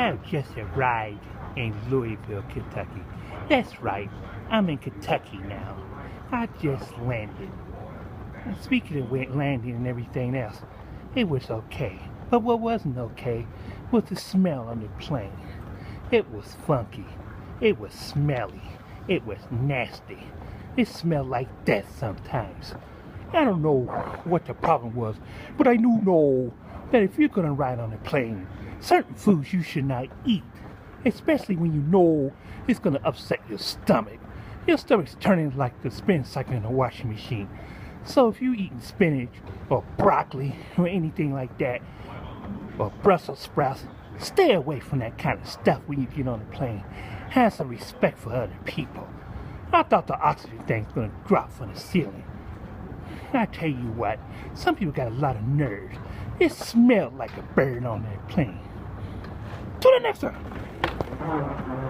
have just arrived in Louisville, Kentucky. That's right, I'm in Kentucky now. I just landed. And speaking of landing and everything else, it was okay. But what wasn't okay was the smell on the plane. It was funky. It was smelly. It was nasty. It smelled like death sometimes. I don't know what the problem was, but I do know that if you're gonna ride on a plane, certain foods you should not eat, especially when you know it's gonna upset your stomach. Your stomach's turning like the spin cycle in a washing machine. So if you're eating spinach or broccoli or anything like that, or Brussels sprouts, stay away from that kind of stuff when you get on a plane. Have some respect for other people. I thought the oxygen thing's gonna drop from the ceiling. I tell you what, some people got a lot of nerves. It smelled like a bird on that plane. To the next one.